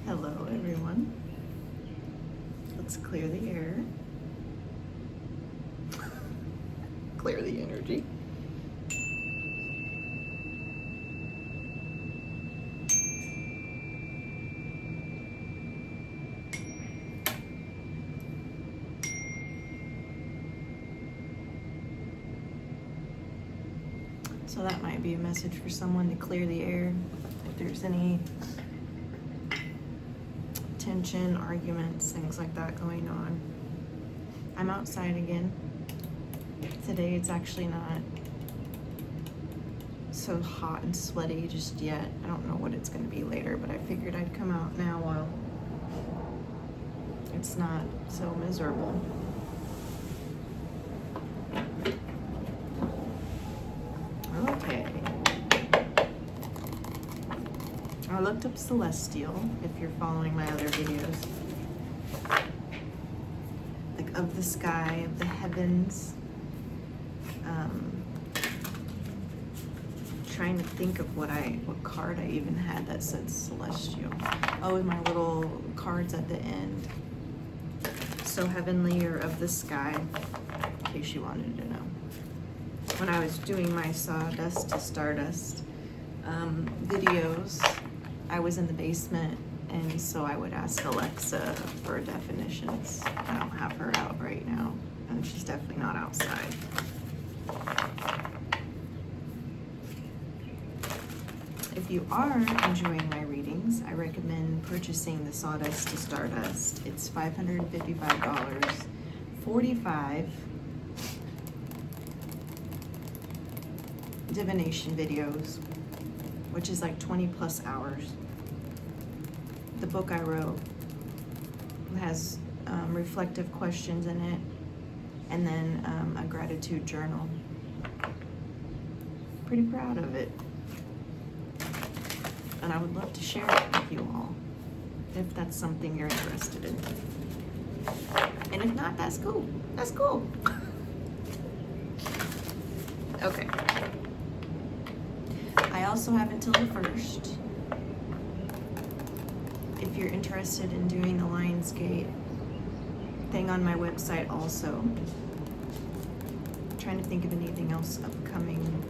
Hello, everyone. Let's clear the air. Clear the energy. So that might be a message for someone to clear the air. If there's any tension, arguments, things like that going on. I'm outside again. Today it's actually not so hot and sweaty just yet. I don't know what it's going to be later, but I figured I'd come out now while it's not so miserable. Okay. I looked up celestial, if you're following my other videos. Like of the sky, of the heavens. Trying to think of what card I even had that said celestial. Oh, and my little cards at the end. So heavenly or of the sky, in case you wanted to know. When I was doing my Sawdust to Stardust videos, I was in the basement, and so I would ask Alexa for definitions. I don't have her out right now, and she's definitely not outside. If you are enjoying my readings, I recommend purchasing the Sawdust to Stardust. It's $555, 45 divination videos, which is like 20 plus hours. The book I wrote has reflective questions in it, and then a gratitude journal. Pretty proud of it. And I would love to share it with you all, if that's something you're interested in. And if not, that's cool. That's cool. Okay. I also have until the 1st. If you're interested in doing the Lionsgate thing on my website also. I'm trying to think of anything else upcoming.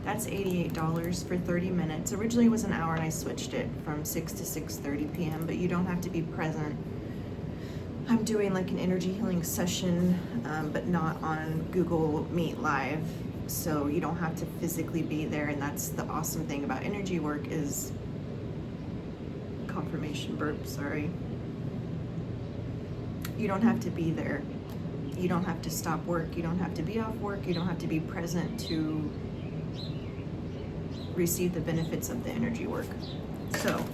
That's $88 for 30 minutes. Originally it was an hour and I switched it from 6 to 6:30 p.m., but you don't have to be present. I'm doing like an energy healing session, but not on Google Meet Live. So you don't have to physically be there, and that's the awesome thing about energy work is confirmation burp, sorry. You don't have to be there. You don't have to stop work. You don't have to be off work. You don't have to be present to receive the benefits of the energy work. So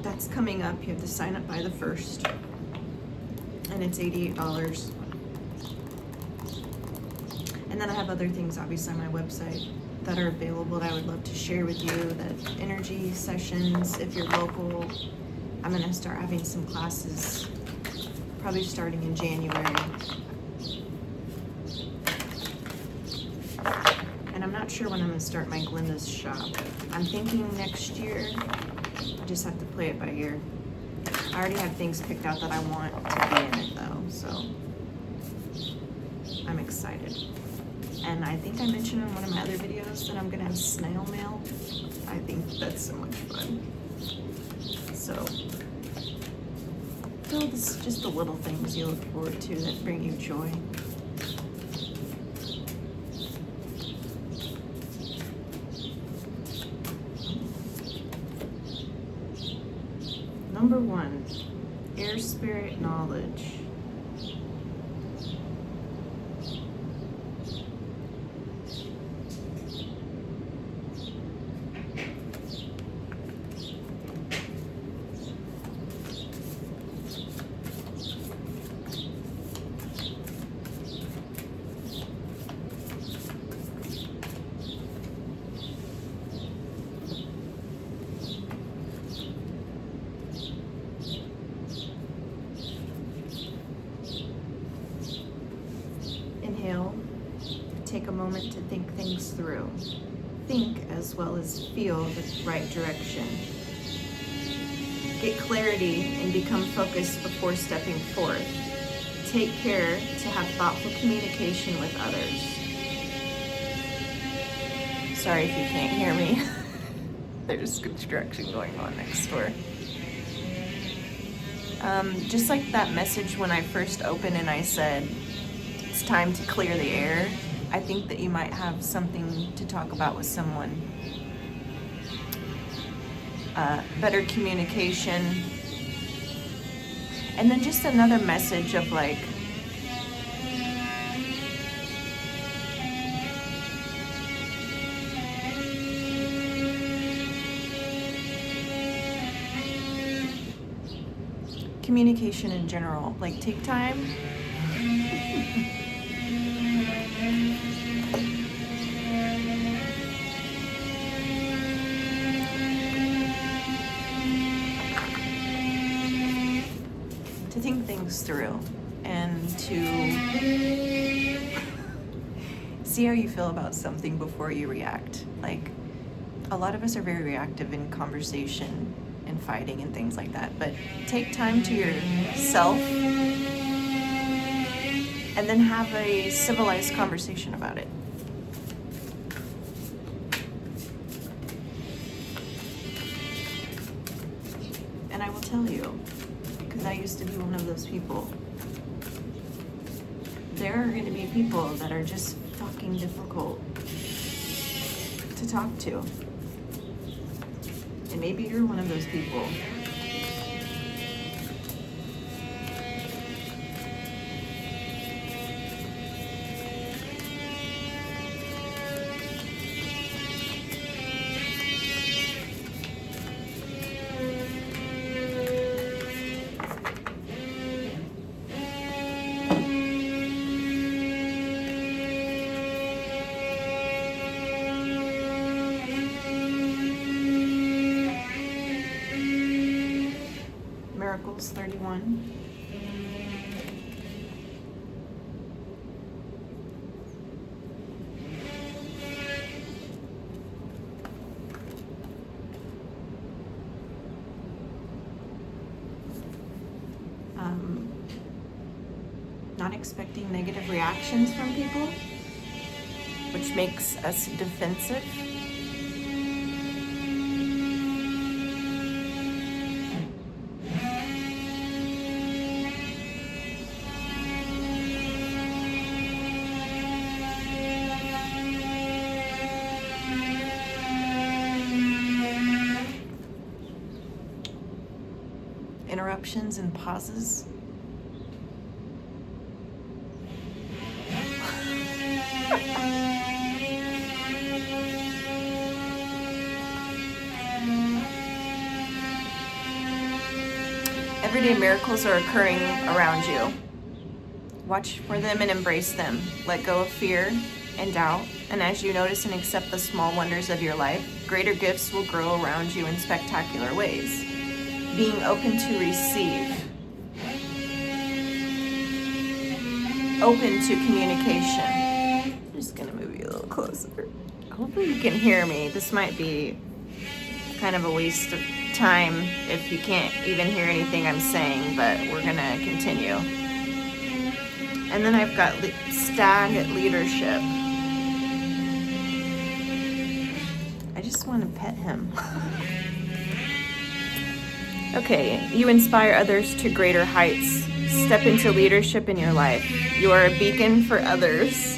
that's coming up. You have to sign up by the 1st, and it's $88. And then I have other things obviously on my website that are available that I would love to share with you. That energy sessions, if you're local, I'm gonna start having some classes probably starting in January. And I'm not sure when I'm gonna start my Glenda's shop. I'm thinking next year. I just have to play it by ear. I already have things picked out that I want to be in it though, so I'm excited. And I think I mentioned in one of my other videos that I'm gonna have snail mail. I think that's so much fun. So this is just the little things you look forward to that bring you joy. Number 1, air spirit knowledge. Inhale, take a moment to think things through. Think as well as feel the right direction. Get clarity and become focused before stepping forth. Take care to have thoughtful communication with others. Sorry if you can't hear me. There's construction going on next door. Just like that message when I first opened and I said, it's time to clear the air. I think that you might have something to talk about with someone. Better communication. And then just another message of like, communication in general, like take time. To think things through and to see how you feel about something before you react. Like, a lot of us are very reactive in conversation and fighting and things like that, but take time to yourself and then have a civilized conversation about it. And I will tell you, because I used to be one of those people, there are going to be people that are just fucking difficult to talk to. And maybe you're one of those people. Miracles 31. Not expecting negative reactions from people, which makes us defensive. Interruptions and pauses. Everyday miracles are occurring around you. Watch for them and embrace them. Let go of fear and doubt. And as you notice and accept the small wonders of your life, greater gifts will grow around you in spectacular ways. Being open to receive. Open to communication. I'm just gonna move you a little closer. Hopefully you can hear me. This might be kind of a waste of time if you can't even hear anything I'm saying, but we're gonna continue. And then I've got stag leadership. I just want to pet him. Okay, you inspire others to greater heights. Step into leadership in your life. You are a beacon for others.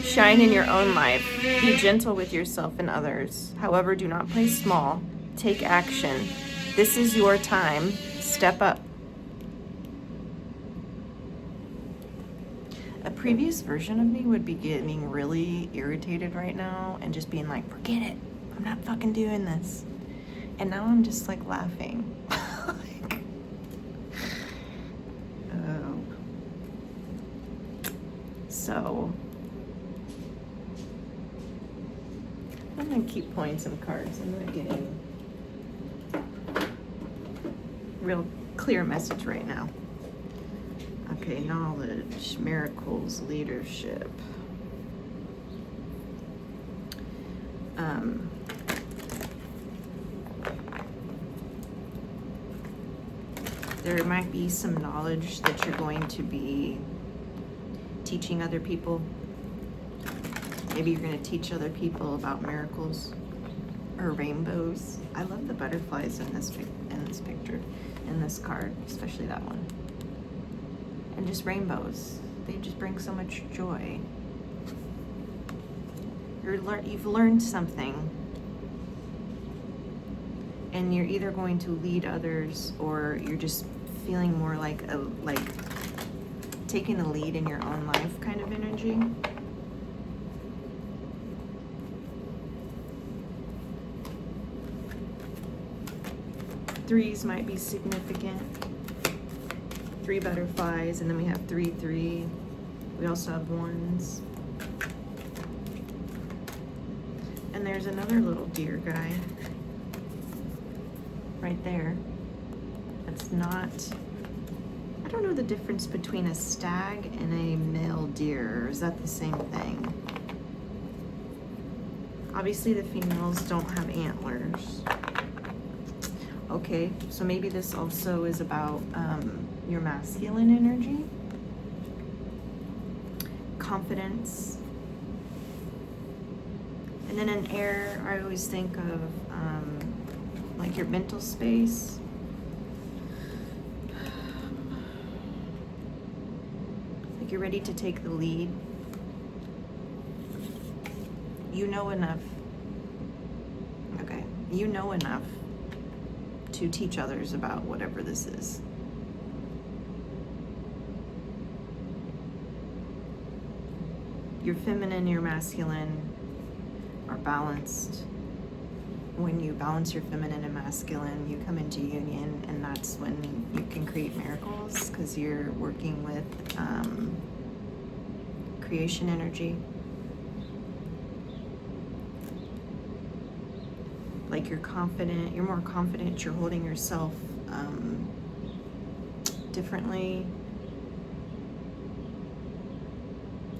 Shine in your own life. Be gentle with yourself and others. However, do not play small. Take action. This is your time. Step up. A previous version of me would be getting really irritated right now and just being like, forget it. I'm not fucking doing this. And now I'm just like laughing. Like, so I'm gonna keep pulling some cards. I'm not getting real clear message right now. Okay, knowledge, miracles, leadership. There might be some knowledge that you're going to be teaching other people. Maybe you're going to teach other people about miracles or rainbows. I love the butterflies in this picture, in this card, especially that one. And just rainbows. They just bring so much joy. You've learned something, and you're either going to lead others, or you're just feeling more like taking the lead in your own life kind of energy. Threes might be significant. 3 butterflies, and then we have 3, 3. We also have 1s. And there's another little deer guy right there. That's not, I don't know the difference between a stag and a male deer. Is that the same thing? Obviously the females don't have antlers. Okay, so maybe this also is about your masculine energy, confidence. And then in air, I always think of like your mental space. Like you're ready to take the lead. You know enough. Okay, you know enough to teach others about whatever this is. Your feminine, your masculine are balanced. When you balance your feminine and masculine, you come into union, and that's when you can create miracles, because you're working with creation energy. Like you're confident, you're more confident, you're holding yourself differently.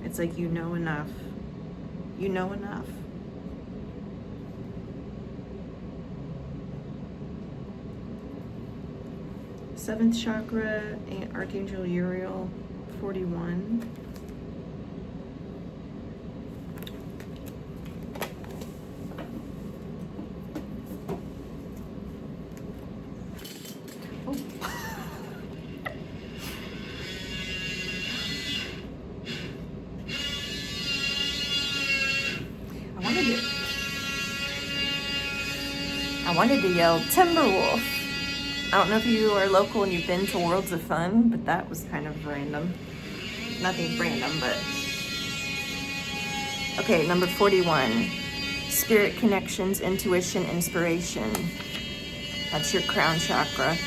It's like you know enough. You know enough. Seventh chakra, Archangel Uriel, 41. I wanted to yell Timberwolf. I don't know if you are local and you've been to Worlds of Fun, but that was kind of random. Nothing random, but... Okay, number 41. Spirit connections, intuition, inspiration. That's your crown chakra.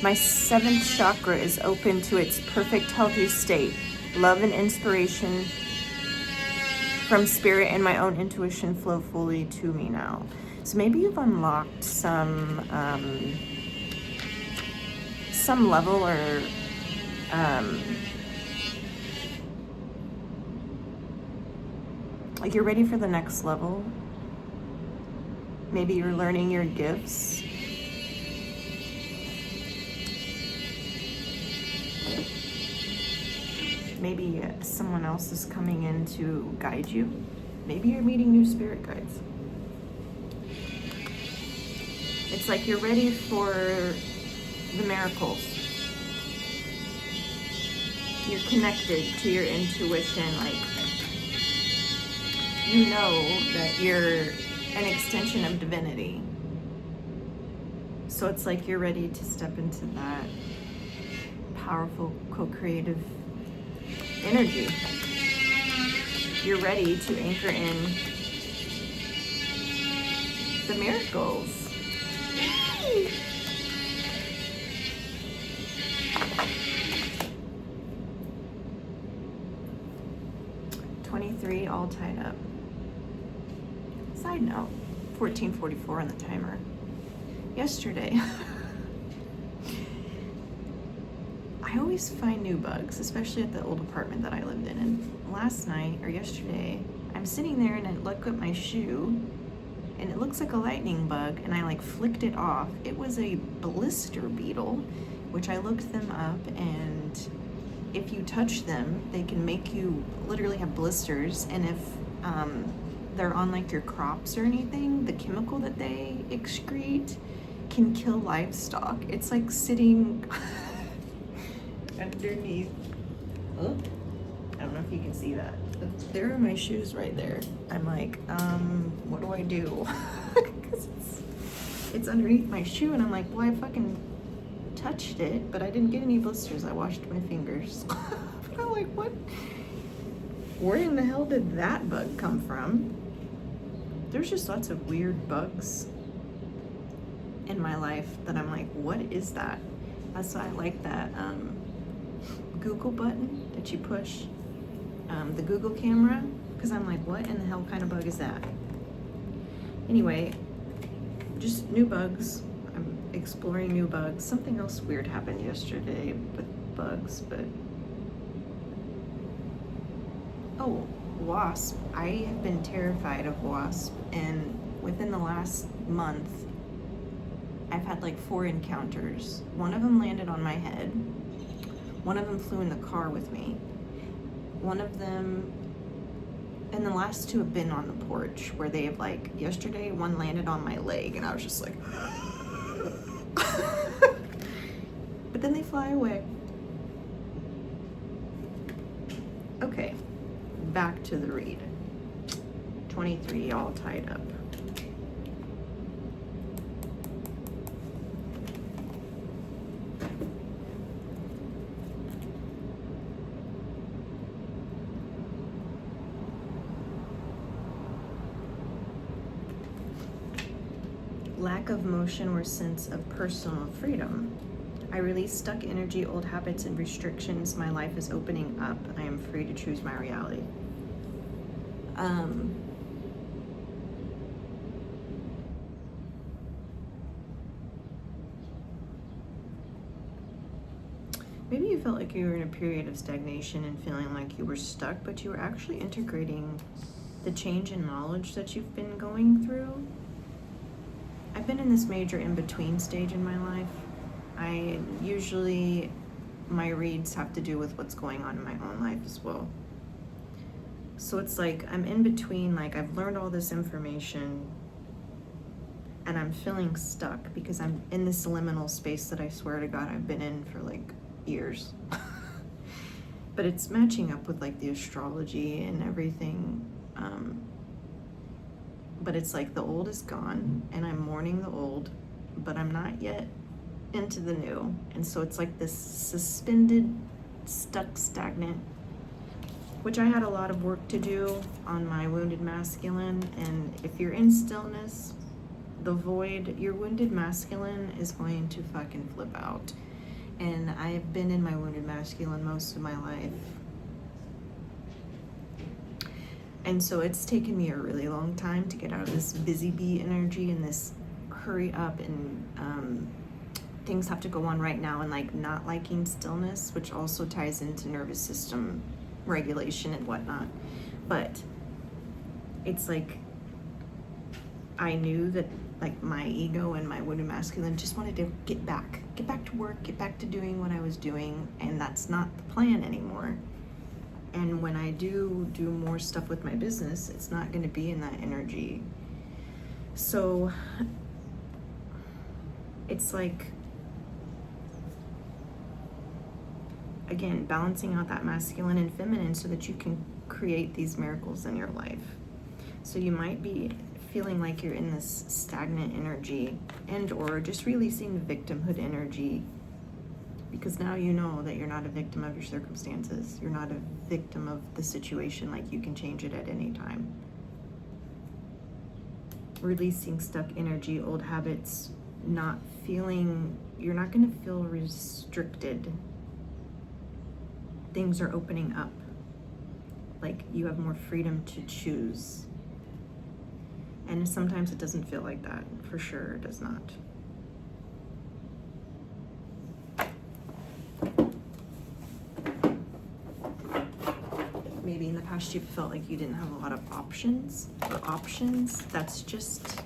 My 7th chakra is open to its perfect, healthy state. Love and inspiration from spirit and my own intuition flow fully to me now. So maybe you've unlocked some level or like you're ready for the next level. Maybe you're learning your gifts. Maybe someone else is coming in to guide you. Maybe you're meeting new spirit guides. It's like you're ready for the miracles. You're connected to your intuition. Like, you know that you're an extension of divinity. So it's like you're ready to step into that powerful, co-creative energy. You're ready to anchor in the miracles. Yay! $23 all tied up. Side note, 14:44 on the timer. Yesterday, I always find new bugs, especially at the old apartment that I lived in. And last night, or yesterday, I'm sitting there and I look at my shoe, and it looks like a lightning bug, and I like flicked it off. It was a blister beetle, which I looked them up, and if you touch them, they can make you literally have blisters, and if they're on like your crops or anything, the chemical that they excrete can kill livestock. It's like sitting underneath. Oh, I don't know if you can see that. There are my shoes right there. I'm like, what do I do? Because it's underneath my shoe, and I'm like, well, I fucking touched it, but I didn't get any blisters. I washed my fingers. I'm like, what? Where in the hell did that bug come from? There's just lots of weird bugs in my life that I'm like, what is that? That's why I like that Google button that you push, the Google camera, because I'm like, what in the hell kind of bug is that? Anyway, just new bugs. I'm exploring new bugs. Something else weird happened yesterday with bugs, but oh, wasp. I have been terrified of wasp, and within the last month I've had like 4 encounters. One of them landed on my head. One of them flew in the car with me. One of them, and the last 2 have been on the porch, where they have, like, yesterday one landed on my leg, and I was just like but then they fly away. Okay, back to the read. 23 all tied up. Lack of motion or sense of personal freedom. I release stuck energy, old habits, and restrictions. My life is opening up. I am free to choose my reality. Maybe you felt like you were in a period of stagnation and feeling like you were stuck, but you were actually integrating the change in knowledge that you've been going through. I've been in this major in-between stage in my life. My reads have to do with what's going on in my own life as well. So it's like I'm in between, like I've learned all this information and I'm feeling stuck because I'm in this liminal space that I swear to God I've been in for like years. But it's matching up with like the astrology and everything. But it's like the old is gone and I'm mourning the old, but I'm not yet into the new. And so it's like this suspended, stuck, stagnant, which I had a lot of work to do on my wounded masculine. And if you're in stillness, the void, your wounded masculine is going to fucking flip out. And I've been in my wounded masculine most of my life. And so it's taken me a really long time to get out of this busy bee energy and this hurry up and things have to go on right now, and like not liking stillness, which also ties into nervous system regulation and whatnot. But it's like I knew that like my ego and my wounded masculine just wanted to get back to work, get back to doing what I was doing, and that's not the plan anymore. And when I do more stuff with my business, it's not going to be in that energy. So it's like, again, balancing out that masculine and feminine so that you can create these miracles in your life. So you might be feeling like you're in this stagnant energy and or just releasing victimhood energy, because now you know that you're not a victim of your circumstances. You're not a victim of the situation, like you can change it at any time. Releasing stuck energy, old habits, not feeling, you're not going to feel restricted. Things are opening up. Like you have more freedom to choose. And sometimes it doesn't feel like that. For sure, it does not. Maybe in the past you felt like you didn't have a lot of options or options. That's just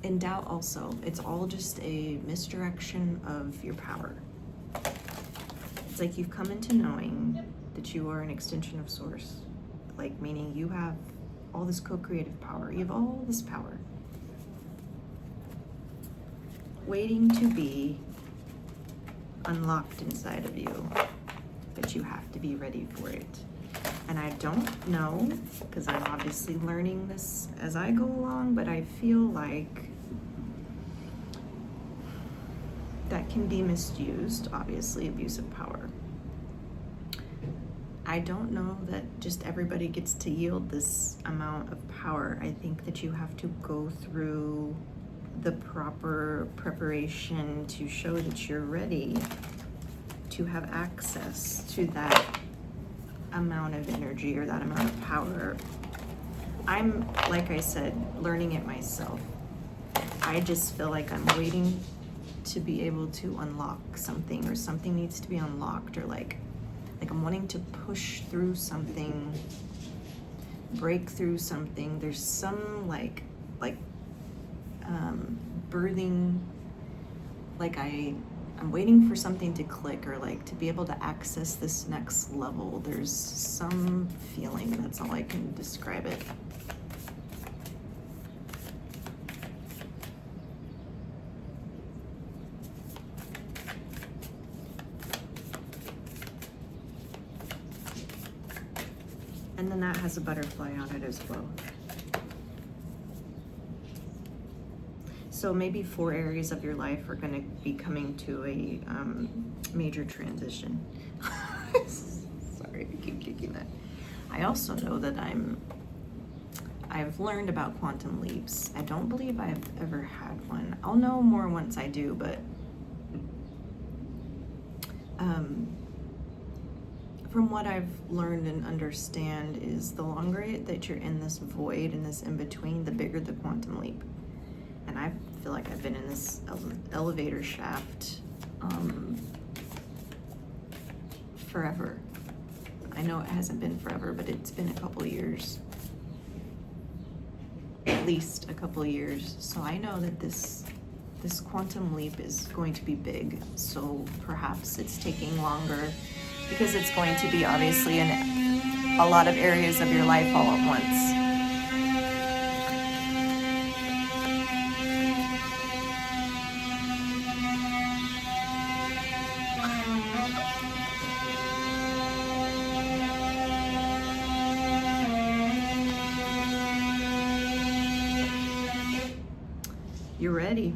And doubt also, it's all just a misdirection of your power. It's like you've come into knowing that you are an extension of Source, like meaning you have all this co-creative power. You have all this power waiting to be unlocked inside of you, but you have to be ready for it. And I don't know, because I'm obviously learning this as I go along, but I feel like that can be misused, obviously, abuse of power. I don't know that just everybody gets to yield this amount of power. I think that you have to go through the proper preparation to show that you're ready to have access to that amount of energy or that amount of power. I'm, like I said, learning it myself. I just feel like I'm waiting to be able to unlock something, or something needs to be unlocked, or like I'm wanting to push through something, break through something. There's some like birthing, like I'm waiting for something to click, or like to be able to access this next level. There's some feeling, that's all I can describe it. And then that has a butterfly on it as well. So maybe 4 areas of your life are going to be coming to a major transition. Sorry, I keep kicking that. I also know that I've learned about quantum leaps. I don't believe I've ever had one. I'll know more once I do, but from what I've learned and understand is the longer that you're in this void, in this in-between, the bigger the quantum leap. And I feel like I've been in this elevator shaft forever. I know it hasn't been forever, but it's been a couple years. At least a couple years. So I know that this quantum leap is going to be big. So perhaps it's taking longer because it's going to be obviously in a lot of areas of your life all at once. You're ready.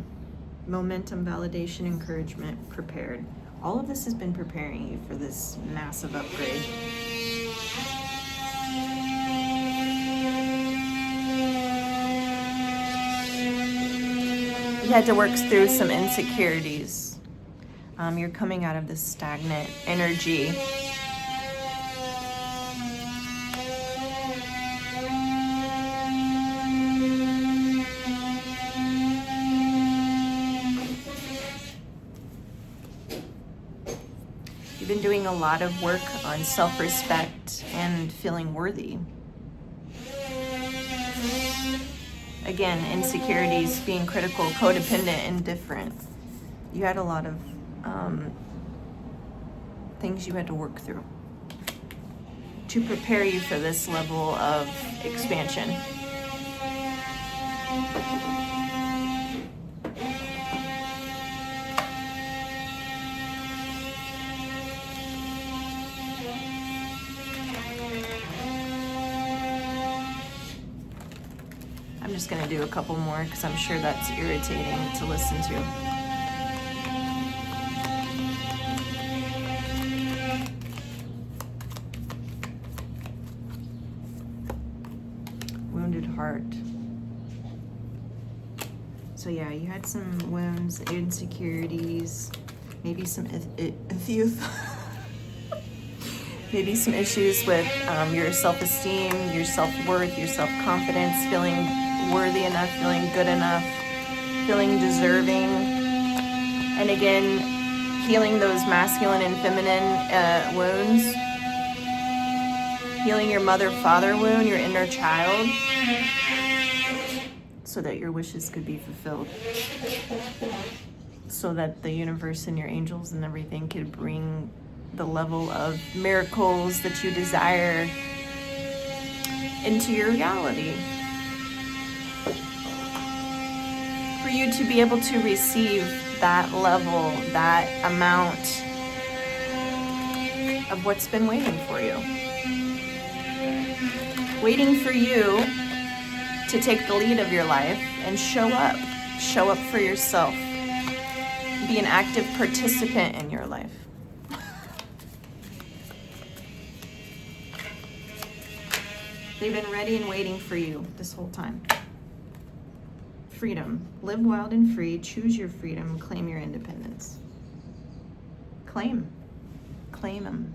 Momentum, validation, encouragement, prepared. All of this has been preparing you for this massive upgrade. You had to work through some insecurities. You're coming out of this stagnant energy. You've been doing a lot of work on self-respect and feeling worthy. Again, insecurities, being critical, codependent, indifferent. You had a lot of things you had to work through to prepare you for this level of expansion. I'm just going to do a couple more because I'm sure that's irritating to listen to. Wounded heart. So yeah, you had some wounds, insecurities, maybe some maybe some issues with your self-esteem, your self-worth, your self-confidence, feeling worthy enough, feeling good enough, feeling deserving. And again, healing those masculine and feminine wounds. Healing your mother-father wound, your inner child. so that your wishes could be fulfilled, so that the universe and your angels and everything could bring the level of miracles that you desire into your reality. For you to be able to receive that level, that amount of what's been waiting for you. Waiting for you to take the lead of your life and show up. Show up for yourself. Be an active participant in your life. They've been ready and waiting for you this whole time. Freedom. Live wild and free. Choose your freedom. Claim your independence. Claim. Claim them.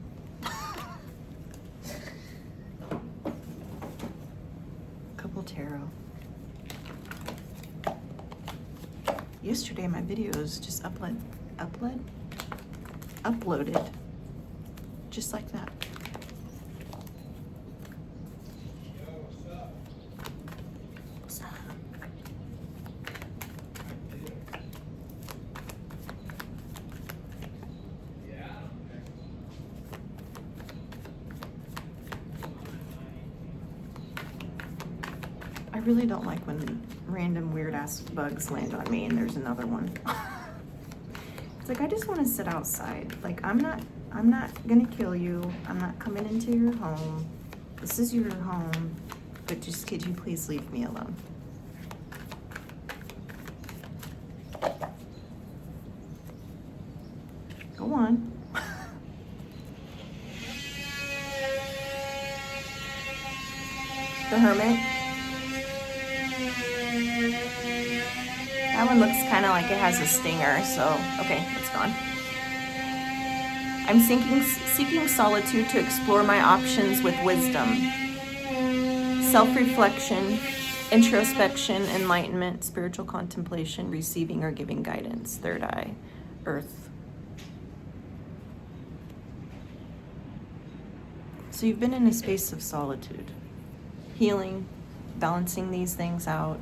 Couple tarot. Yesterday my videos just uploaded. Just like that. What's up? I really don't like when random weird ass bugs land on me and there's another one. It's like, I just want to sit outside. Like, I'm not gonna kill you. I'm not coming into your home. This is your home, but just could you please leave me alone? Go on. The Hermit. That one looks kind of like it has a stinger, so okay, it's gone. I'm seeking solitude to explore my options with wisdom. Self-reflection, introspection, enlightenment, spiritual contemplation, receiving or giving guidance. Third eye, Earth. So you've been in a space of solitude, healing, balancing these things out.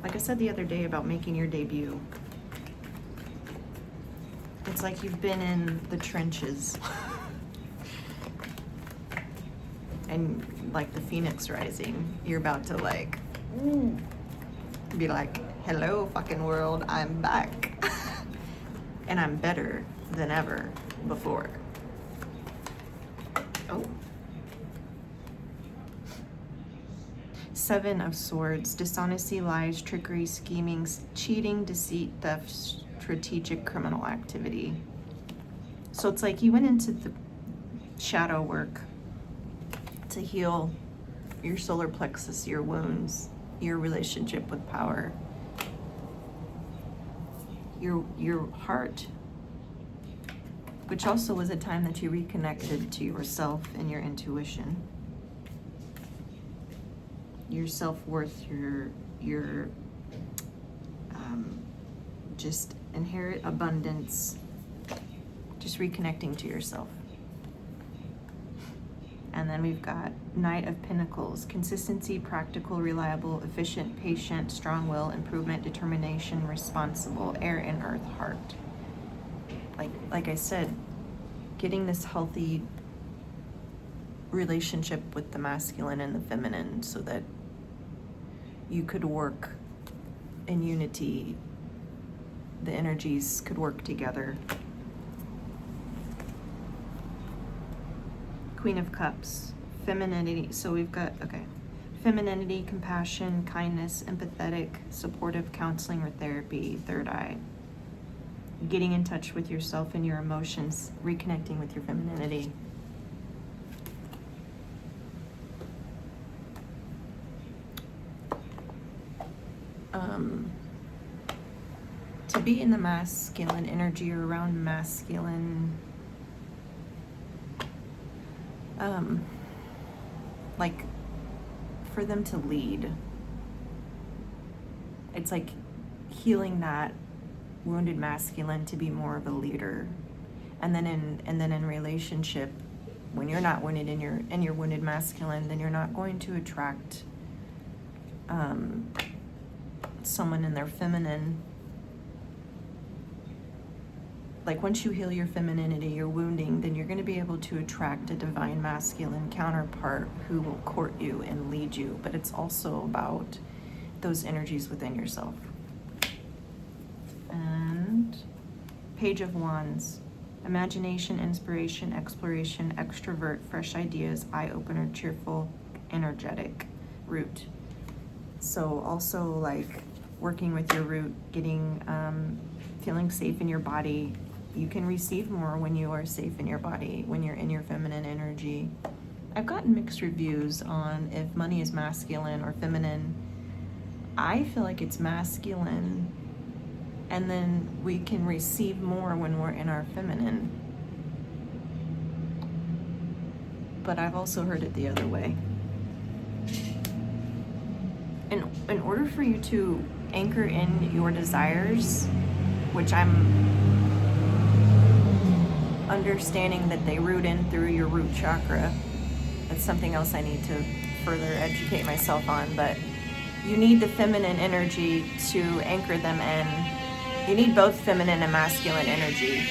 Like I said the other day about making your debut, it's like you've been in the trenches. And like the phoenix rising, you're about to like be like, hello fucking world, I'm back. And I'm better than ever before. Oh. Seven of Swords. Dishonesty, lies, trickery, scheming, cheating, deceit, theft, strategic criminal activity. So it's like you went into the shadow work to heal your solar plexus, your wounds, your relationship with power, your heart, which also was a time that you reconnected to yourself and your intuition, your self-worth, your just inherent abundance, just reconnecting to yourself. And then we've got Knight of Pentacles. Consistency, practical, reliable, efficient, patient, strong will, improvement, determination, responsible, air and earth, heart. Like I said, getting this healthy relationship with the masculine and the feminine so that you could work in unity, the energies could work together. Queen of Cups, femininity. So we've got, okay, femininity, compassion, kindness, empathetic, supportive counseling or therapy. Third eye. Getting in touch with yourself and your emotions, reconnecting with your femininity. To be in the masculine energy or around masculine, like for them to lead. It's like healing that wounded masculine to be more of a leader. And then in relationship, when you're not wounded and you're wounded masculine, then you're not going to attract someone in their feminine. Like once you heal your femininity, your wounding, then you're going to be able to attract a divine masculine counterpart who will court you and lead you. But it's also about those energies within yourself. And Page of Wands. Imagination, inspiration, exploration, extrovert, fresh ideas, eye-opener, cheerful, energetic. Root. So also like working with your root, getting, feeling safe in your body. You can receive more when you are safe in your body, when you're in your feminine energy. I've gotten mixed reviews on if money is masculine or feminine. I feel like it's masculine, and then we can receive more when we're in our feminine. But I've also heard it the other way. In order for you to anchor in your desires, which I'm understanding that they root in through your root chakra. That's something else I need to further educate myself on, but you need the feminine energy to anchor them in. You need both feminine and masculine energy.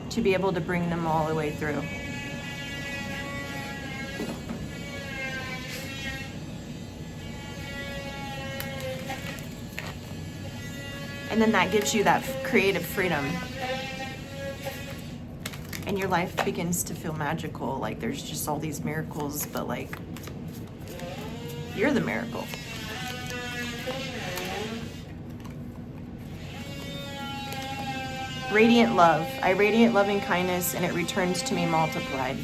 To be able to bring them all the way through. And then that gives you that creative freedom. And your life begins to feel magical. Like there's just all these miracles, but like, you're the miracle. Radiant love. I radiate loving kindness and it returns to me multiplied.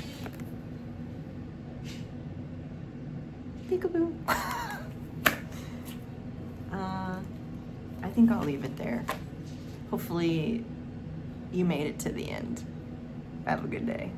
Peekaboo. I think I'll leave it there. Hopefully you made it to the end. Have a good day.